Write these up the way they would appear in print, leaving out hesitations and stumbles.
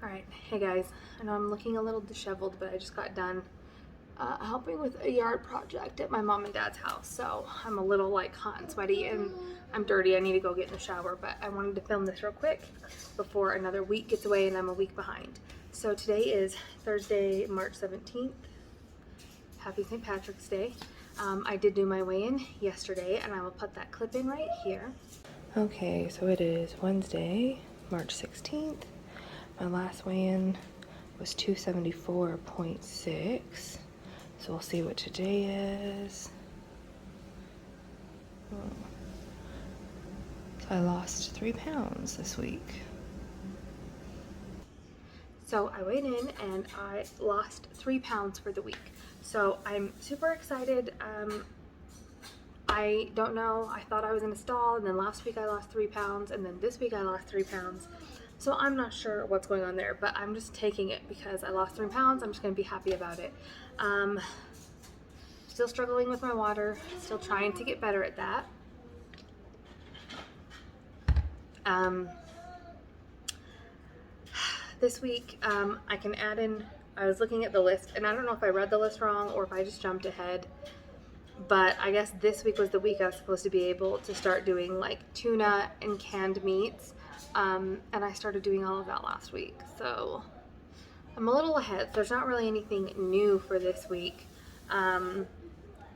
Alright, hey guys, I know I'm looking a little disheveled, but I just got done helping with a yard project at my mom and dad's house, so I'm a little like hot and sweaty and I'm dirty. I need to go get in the shower, but I wanted to film this real quick before another week gets away and I'm a week behind. So today is Thursday, March 17th. Happy St. Patrick's Day. I did do my weigh-in yesterday and I will put that clip in right here. Okay, so it is Wednesday, March 16th. My last weigh-in was 274.6. So we'll see what today is. So I lost 3 pounds this week. So I weighed in and I lost 3 pounds for the week. So I'm super excited. I don't know, I thought I was in a stall, and then last week I lost 3 pounds, and then this week I lost 3 pounds. So I'm not sure what's going on there, but I'm just taking it because I lost 3 pounds. I'm just gonna be happy about it. Still struggling with my water, still trying to get better at that. This week, I can add in, I was looking at the list, and I don't know if I read the list wrong or if I just jumped ahead, but I guess this week was the week I was supposed to be able to start doing like tuna and canned meats, and I started doing all of that last week, so I'm a little ahead. So there's not really anything new for this week to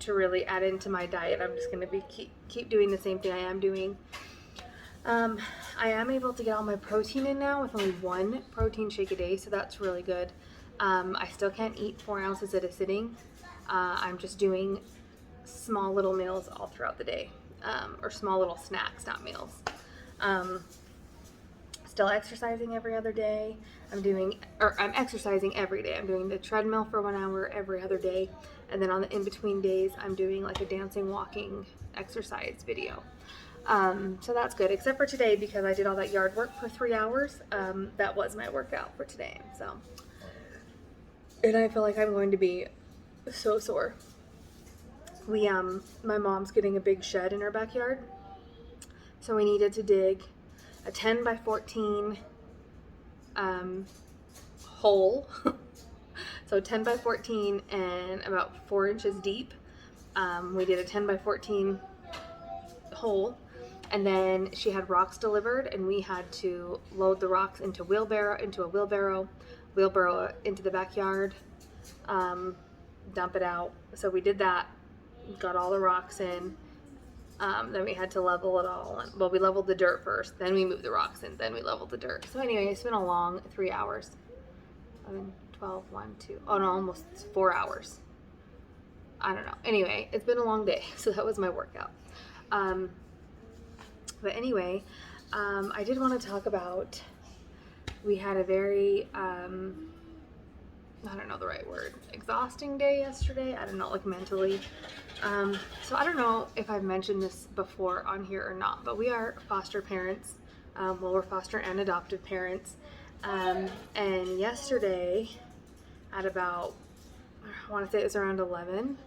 really add into my diet. I'm just going to keep doing the same thing I am doing. I am able to get all my protein in now with only 1 protein shake a day, so that's really good. I still can't eat 4 ounces at a sitting. I'm just doing small little meals all throughout the day, or small little snacks, not meals. Still exercising every other day. I'm exercising every day. I'm doing the treadmill for 1 hour every other day, and then on the in-between days, I'm doing like a dancing, walking exercise video. So that's good, except for today because I did all that yard work for 3 hours. That was my workout for today. So, and I feel like I'm going to be so sore. My mom's getting a big shed in her backyard, so we needed to dig a 10 by 14 hole. So 10 by 14 and about 4 inches deep. We did a 10 by 14 hole, and then she had rocks delivered, and we had to load the rocks into a wheelbarrow into the backyard, dump it out. So we did that, got all the rocks in. Then we had to level it all. Well, we leveled the dirt first, then we moved the rocks in, then we leveled the dirt. So anyway, it's been a long 3 hours. 12, 1, 2, oh no, almost 4 hours. I don't know. Anyway, it's been a long day, so that was my workout. But anyway, I did want to talk about, we had a very, I don't know the right word, exhausting day yesterday. I don't know, like mentally. So I don't know if I've mentioned this before on here or not, but we are foster parents. Well, we're foster and adoptive parents. And yesterday at about, I want to say it was around 11,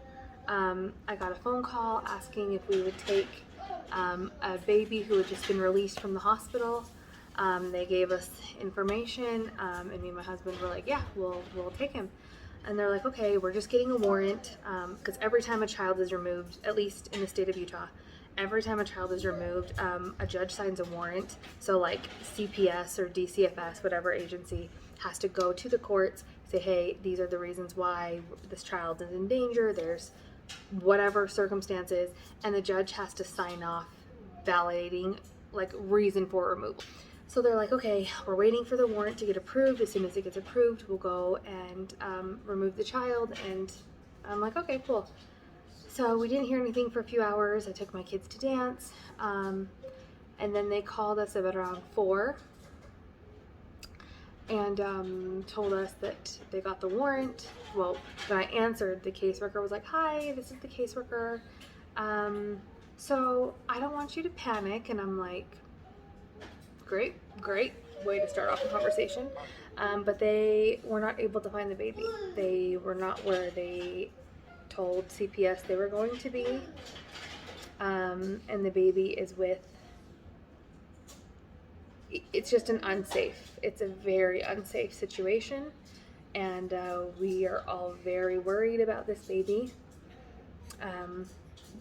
I got a phone call asking if we would take a baby who had just been released from the hospital. They gave us information, and me and my husband were like, yeah, we'll take him. And they're like, okay, we're just getting a warrant, because every time a child is removed, at least in the state of Utah, every time a child is removed, a judge signs a warrant. So like CPS or DCFS, whatever agency, has to go to the courts, say, hey, these are the reasons why this child is in danger, there's whatever circumstances, and the judge has to sign off validating like reason for removal. So they're like, okay, we're waiting for the warrant to get approved. As soon as it gets approved, we'll go and remove the child. And I'm like, okay, cool. So we didn't hear anything for a few hours. I took my kids to dance, and then they called us about around 4 and told us that they got the warrant. Well, when I answered, the caseworker was like, hi, this is the caseworker. So I don't want you to panic. And I'm like, great way to start off a conversation. But they were not able to find the baby. They were not where they told CPS they were going to be. And the baby is with it's just it's a very unsafe situation. And we are all very worried about this baby.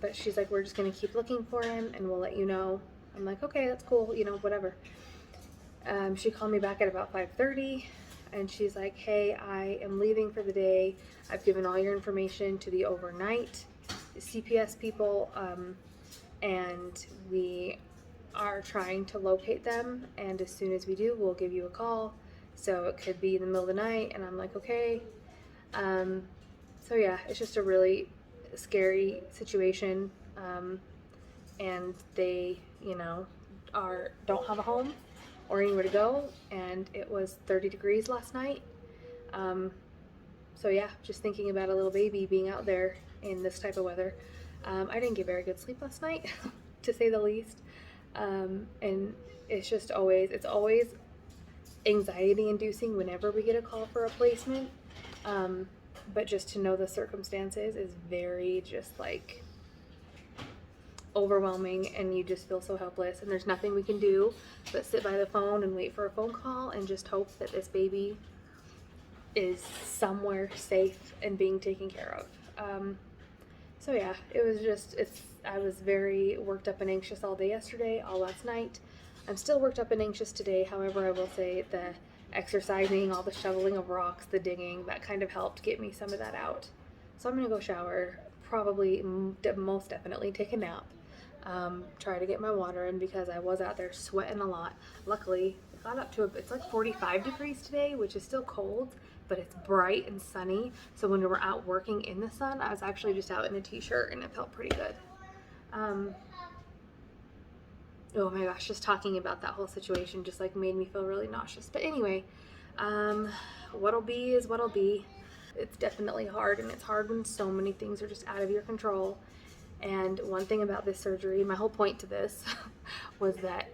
But she's like, we're just going to keep looking for him and we'll let you know. I'm like, okay, that's cool, whatever. She called me back at about 5:30 and she's like, hey, I am leaving for the day. I've given all your information to the overnight CPS people, and we are trying to locate them, and as soon as we do, we'll give you a call. So it could be in the middle of the night. And I'm like, okay. So yeah, it's just a really scary situation. And they, don't have a home or anywhere to go, and it was 30 degrees last night. So yeah, just thinking about a little baby being out there in this type of weather. I didn't get very good sleep last night, to say the least. And it's always anxiety inducing whenever we get a call for a placement. But just to know the circumstances is very just like overwhelming, and you just feel so helpless, and there's nothing we can do but sit by the phone and wait for a phone call and just hope that this baby is somewhere safe and being taken care of. So yeah, I was very worked up and anxious all day yesterday, all last night. I'm still worked up and anxious today. However, I will say the exercising, all the shoveling of rocks, the digging, that kind of helped get me some of that out. So I'm gonna go shower, probably most definitely take a nap, try to get my water in because I was out there sweating a lot. Luckily, it got up to it's like 45 degrees today, which is still cold, but it's bright and sunny. So when we were out working in the sun, I was actually just out in a t-shirt and it felt pretty good. Oh my gosh, just talking about that whole situation just like made me feel really nauseous. But anyway, what'll be is what'll be. It's definitely hard, and it's hard when so many things are just out of your control. And one thing about this surgery, my whole point to this was that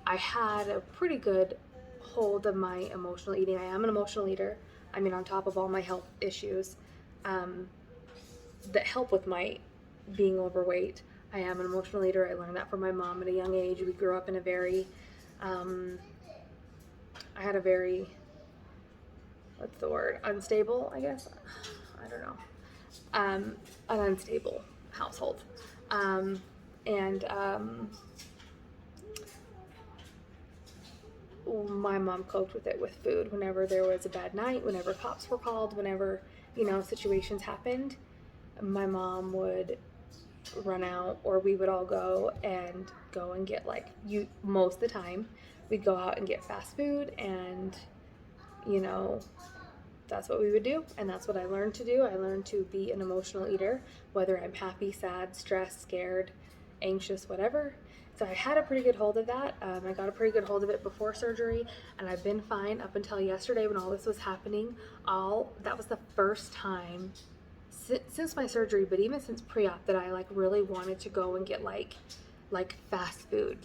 I had a pretty good hold of my emotional eating. I am an emotional eater. I mean, on top of all my health issues that help with my being overweight, I am an emotional eater. I learned that from my mom at a young age. We grew up in a very, what's the word? Unstable, I guess? I don't know. An unstable household. My mom coped with it with food. Whenever there was a bad night, whenever cops were called, whenever, situations happened, my mom would run out, or we would all go and get most of the time we'd go out and get fast food, and that's what we would do, and that's what I learned to do. I learned to be an emotional eater, whether I'm happy, sad, stressed, scared, anxious, whatever. So I had a pretty good hold of that. I got a pretty good hold of it before surgery, and I've been fine up until yesterday when all this was happening. That was the first time since my surgery, but even since pre-op, that I really wanted to go and get like fast food.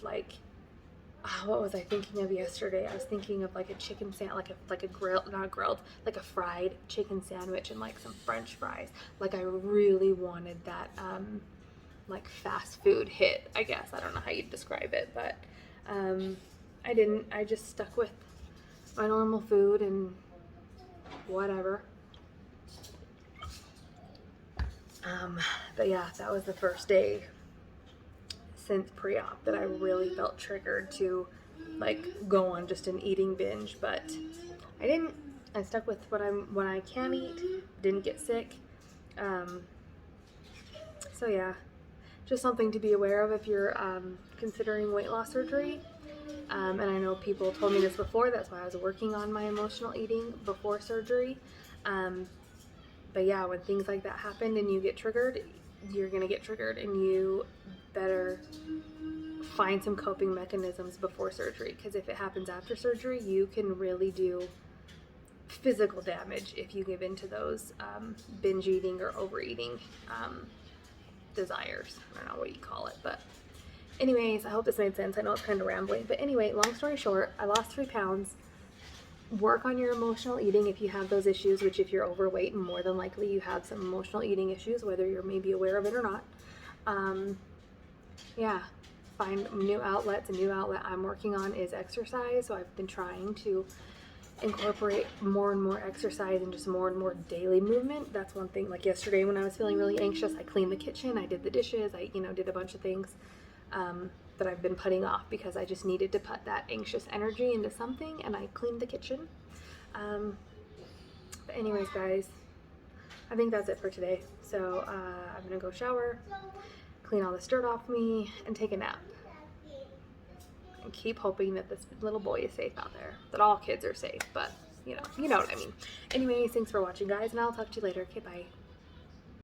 What was I thinking of yesterday? I was thinking of a chicken sandwich, like a grilled, not grilled, like a fried chicken sandwich and some French fries. I really wanted that fast food hit, I guess. I don't know how you'd describe it, but I didn't. I just stuck with my normal food and whatever. But yeah, that was the first day since pre-op that I really felt triggered to go on just an eating binge, but I didn't. I stuck with what I can eat, didn't get sick. So yeah, just something to be aware of if you're considering weight loss surgery. And I know people told me this before, that's why I was working on my emotional eating before surgery. But yeah, when things like that happen and you get triggered, you're gonna get triggered, and you better find some coping mechanisms before surgery, because if it happens after surgery, you can really do physical damage if you give in to those binge eating or overeating desires. I don't know what you call it, but anyways, I hope this made sense. I know it's kind of rambling, but anyway, long story short, I lost 3 pounds. Work on your emotional eating if you have those issues, which if you're overweight, and more than likely you have some emotional eating issues, whether you're maybe aware of it or not. Yeah, find new outlets. A new outlet I'm working on is exercise. So I've been trying to incorporate more and more exercise and just more and more daily movement. That's one thing. Like yesterday when I was feeling really anxious, I cleaned the kitchen, I did the dishes, I did a bunch of things that I've been putting off because I just needed to put that anxious energy into something, and I cleaned the kitchen. But anyways, guys, I think that's it for today. So I'm gonna go shower, clean all this dirt off me, and take a nap. And keep hoping that this little boy is safe out there. That all kids are safe, but you know what I mean. Anyways, thanks for watching, guys, and I'll talk to you later. Okay, bye.